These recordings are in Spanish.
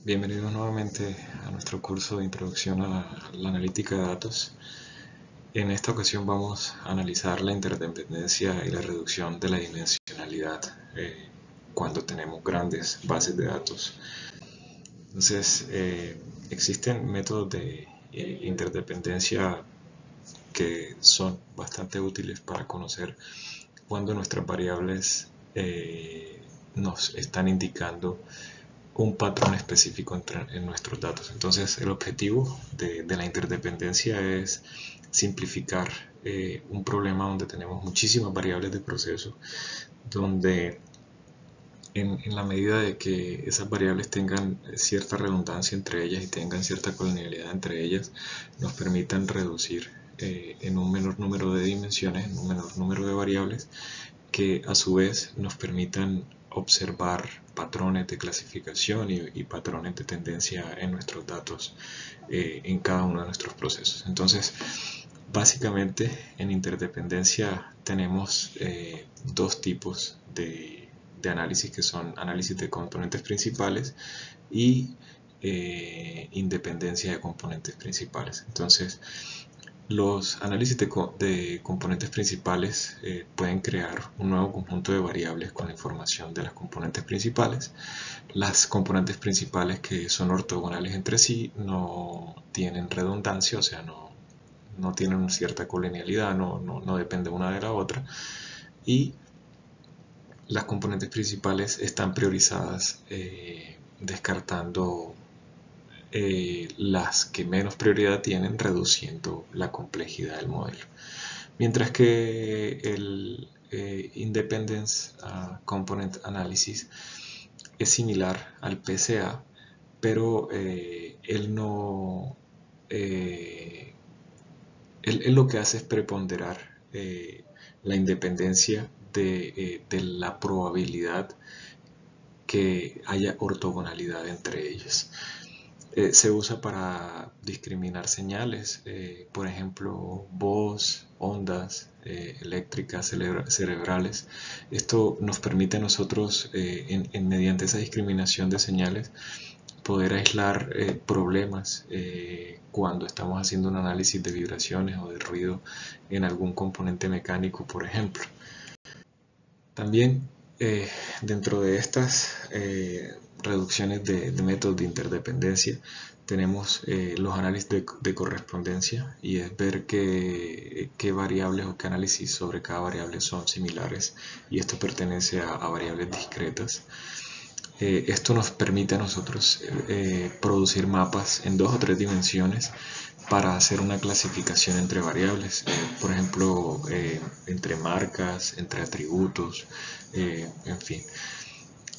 Bienvenidos nuevamente a nuestro curso de Introducción a la Analítica de Datos. En esta ocasión vamos a analizar la interdependencia y la reducción de la dimensionalidad cuando tenemos grandes bases de datos. Entonces, existen métodos de interdependencia que son bastante útiles para conocer cuando nuestras variables nos están indicando un patrón específico en nuestros datos. Entonces, el objetivo de la interdependencia es simplificar un problema donde tenemos muchísimas variables de proceso, donde en la medida de que esas variables tengan cierta redundancia entre ellas y tengan cierta colonialidad entre ellas, nos permitan reducir en un menor número de dimensiones, en un menor número de variables, que a su vez nos permitan observar patrones de clasificación y patrones de tendencia en nuestros datos en cada uno de nuestros procesos. Entonces, básicamente en interdependencia tenemos dos tipos de análisis, que son análisis de componentes principales y independencia de componentes principales. Entonces, los análisis de componentes principales pueden crear un nuevo conjunto de variables con la información de las componentes principales. Las componentes principales que son ortogonales entre sí no tienen redundancia, o sea, no tienen cierta colonialidad, no depende una de la otra. Y las componentes principales están priorizadas descartando las que menos prioridad tienen, reduciendo la complejidad del modelo. Mientras que el Independence Component Analysis es similar al PCA, pero él lo que hace es preponderar la independencia de la probabilidad que haya ortogonalidad entre ellos. Se usa para discriminar señales, por ejemplo, voz, ondas eléctricas cerebrales. Esto nos permite a nosotros, mediante esa discriminación de señales, poder aislar problemas cuando estamos haciendo un análisis de vibraciones o de ruido en algún componente mecánico, por ejemplo. También dentro de estas reducciones de métodos de interdependencia tenemos los análisis de correspondencia, y es ver qué variables o qué análisis sobre cada variable son similares, y esto pertenece a variables discretas. Esto nos permite a nosotros producir mapas en 2 o 3 dimensiones para hacer una clasificación entre variables, por ejemplo, entre marcas, entre atributos, en fin.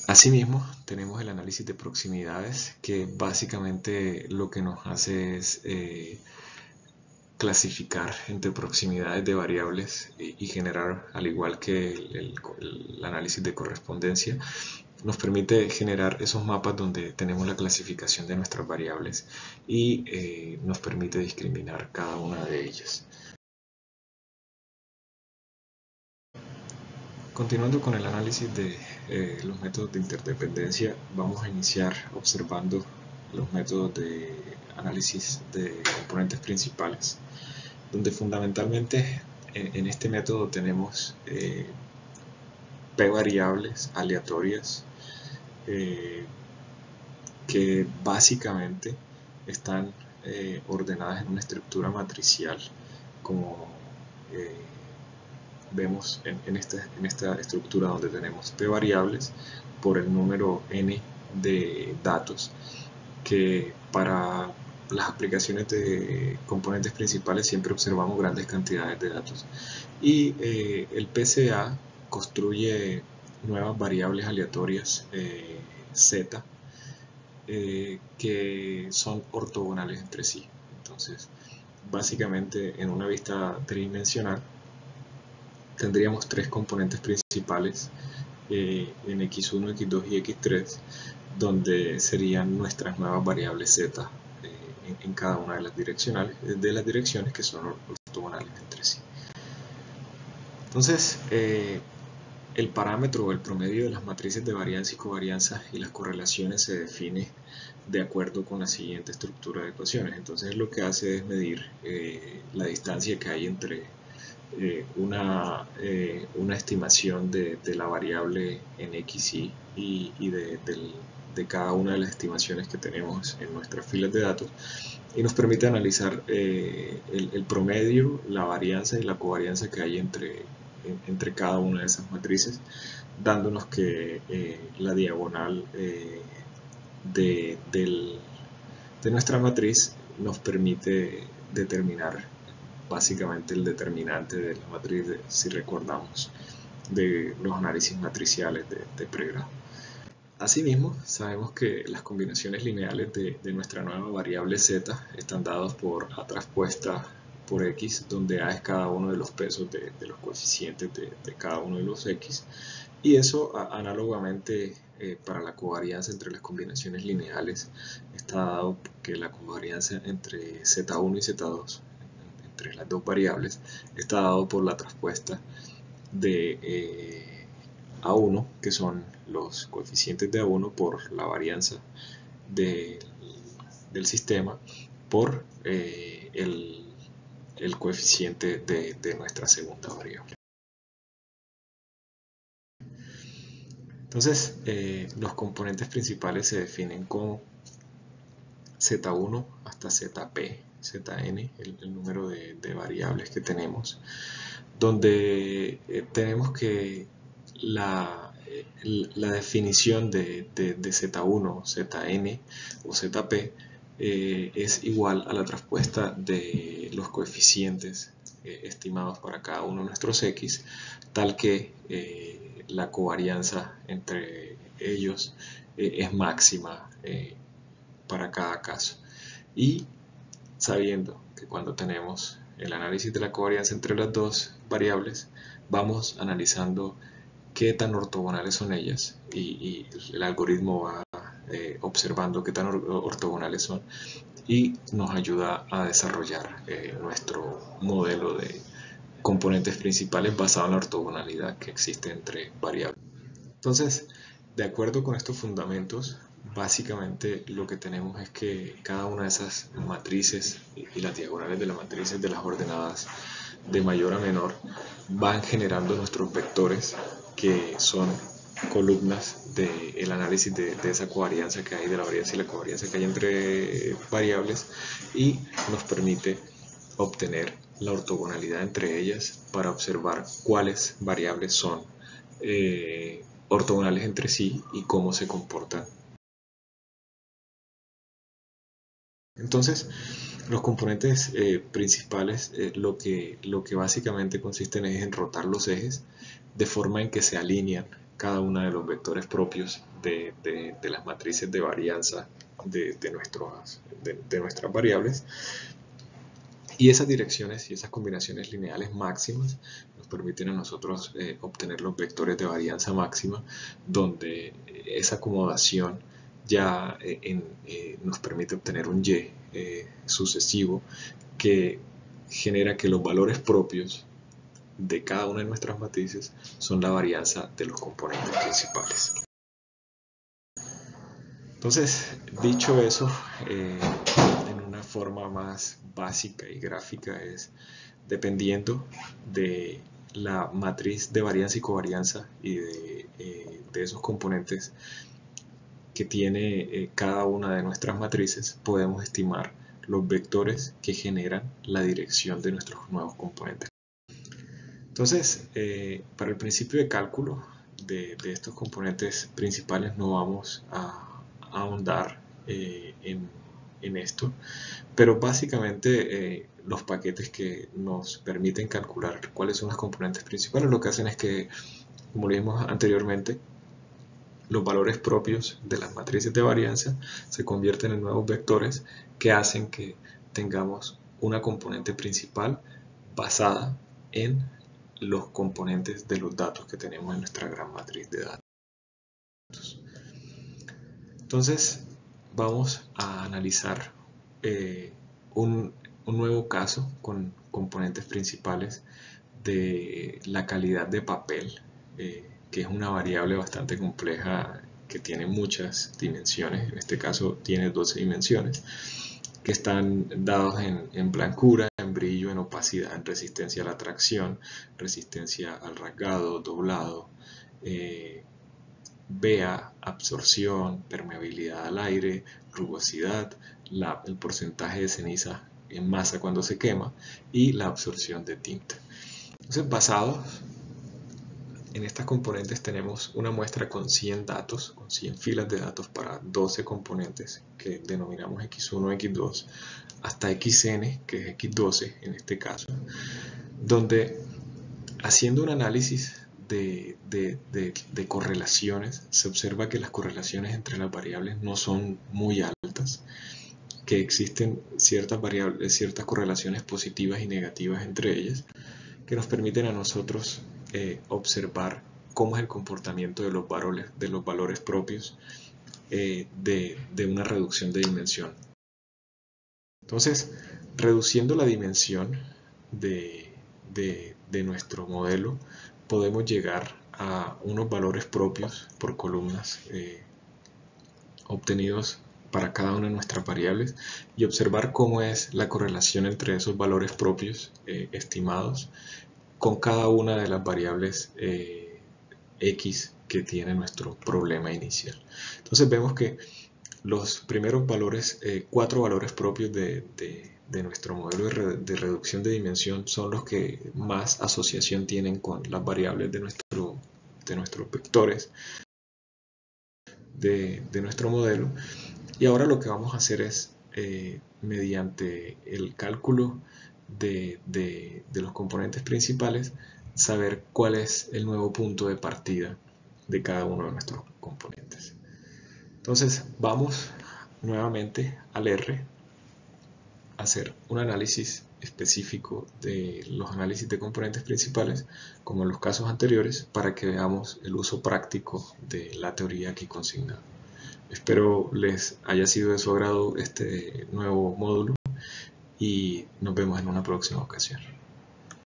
Asimismo, tenemos el análisis de proximidades, que básicamente lo que nos hace es clasificar entre proximidades de variables y generar, al igual que el análisis de correspondencia, nos permite generar esos mapas donde tenemos la clasificación de nuestras variables y nos permite discriminar cada una de ellas. Continuando con el análisis de los métodos de interdependencia, vamos a iniciar observando los métodos de análisis de componentes principales, donde fundamentalmente en este método tenemos p variables aleatorias que básicamente están ordenadas en una estructura matricial, como vemos en esta estructura, donde tenemos p variables por el número n de datos, que para las aplicaciones de componentes principales siempre observamos grandes cantidades de datos, y el PCA construye nuevas variables aleatorias z que son ortogonales entre sí. Entonces, básicamente en una vista tridimensional tendríamos 3 componentes principales en x1, x2 y x3, donde serían nuestras nuevas variables z en cada una de las direcciones que son ortogonales entre sí. Entonces, el parámetro o el promedio de las matrices de varianza y covarianza y las correlaciones se define de acuerdo con la siguiente estructura de ecuaciones. Entonces lo que hace es medir la distancia que hay entre una estimación de la variable en x y de cada una de las estimaciones que tenemos en nuestras filas de datos, y nos permite analizar el promedio, la varianza y la covarianza que hay entre cada una de esas matrices, dándonos que la diagonal de nuestra matriz nos permite determinar básicamente el determinante de la matriz, si recordamos, de los análisis matriciales de pregrado. Asimismo, sabemos que las combinaciones lineales de nuestra nueva variable z están dados por a traspuesta por x, donde a es cada uno de los pesos de los coeficientes de cada uno de los x, y eso análogamente para la covarianza entre las combinaciones lineales está dado que la covarianza entre z1 y z2, entre las dos variables, está dado por la traspuesta de A1, que son los coeficientes de A1 por la varianza del sistema por el coeficiente de nuestra segunda variable. Entonces, los componentes principales se definen como Z1 hasta ZP, Zn, el número de variables que tenemos, donde tenemos que la definición de Z1, Zn o Zp es igual a la traspuesta de los coeficientes estimados para cada uno de nuestros x, tal que la covarianza entre ellos es máxima para cada caso. Y sabiendo que cuando tenemos el análisis de la covarianza entre las dos variables, vamos analizando qué tan ortogonales son ellas, y el algoritmo va observando qué tan ortogonales son y nos ayuda a desarrollar nuestro modelo de componentes principales basado en la ortogonalidad que existe entre variables. Entonces, de acuerdo con estos fundamentos, básicamente lo que tenemos es que cada una de esas matrices y las diagonales de las matrices de las ordenadas de mayor a menor van generando nuestros vectores, que son columnas del análisis de esa covarianza que hay, de la varianza y la covarianza que hay entre variables, y nos permite obtener la ortogonalidad entre ellas para observar cuáles variables son ortogonales entre sí y cómo se comportan. Entonces, los componentes principales lo que básicamente consisten es en rotar los ejes de forma en que se alinean cada uno de los vectores propios de las matrices de varianza de nuestras variables, y esas direcciones y esas combinaciones lineales máximas nos permiten a nosotros obtener los vectores de varianza máxima, donde esa acomodación ya nos permite obtener un y sucesivo que genera que los valores propios de cada una de nuestras matrices son la varianza de los componentes principales. Entonces, dicho eso, en una forma más básica y gráfica, es dependiendo de la matriz de varianza y covarianza y de esos componentes que tiene cada una de nuestras matrices, podemos estimar los vectores que generan la dirección de nuestros nuevos componentes. Entonces, para el principio de cálculo de estos componentes principales no vamos a ahondar en esto, pero básicamente los paquetes que nos permiten calcular cuáles son los componentes principales lo que hacen es que, como lo vimos anteriormente, los valores propios de las matrices de varianza se convierten en nuevos vectores que hacen que tengamos una componente principal basada en los componentes de los datos que tenemos en nuestra gran matriz de datos. Entonces, vamos a analizar un nuevo caso con componentes principales de la calidad de papel que es una variable bastante compleja que tiene muchas dimensiones, en este caso tiene 12 dimensiones, que están dados en blancura, en brillo, en opacidad, en resistencia a la tracción, resistencia al rasgado, doblado, vea, absorción, permeabilidad al aire, rugosidad, el porcentaje de ceniza en masa cuando se quema y la absorción de tinta. Entonces, basados en estas componentes tenemos una muestra con 100 datos, con 100 filas de datos para 12 componentes que denominamos X1, X2, hasta XN, que es X12 en este caso, donde haciendo un análisis de correlaciones, se observa que las correlaciones entre las variables no son muy altas, que existen ciertas correlaciones positivas y negativas entre ellas, que nos permiten a nosotros observar cómo es el comportamiento de los valores propios de una reducción de dimensión. Entonces, reduciendo la dimensión de nuestro modelo, podemos llegar a unos valores propios por columnas obtenidos para cada una de nuestras variables y observar cómo es la correlación entre esos valores propios estimados con cada una de las variables X que tiene nuestro problema inicial. Entonces vemos que los primeros valores, 4 valores propios de nuestro modelo de reducción de dimensión son los que más asociación tienen con las variables de nuestros vectores de nuestro modelo. Y ahora lo que vamos a hacer es, mediante el cálculo de los componentes principales, saber cuál es el nuevo punto de partida de cada uno de nuestros componentes. Entonces vamos nuevamente al R a hacer un análisis específico de los análisis de componentes principales, como en los casos anteriores, para que veamos el uso práctico de la teoría aquí consignada. Espero les haya sido de su agrado este nuevo módulo y nos vemos en una próxima ocasión.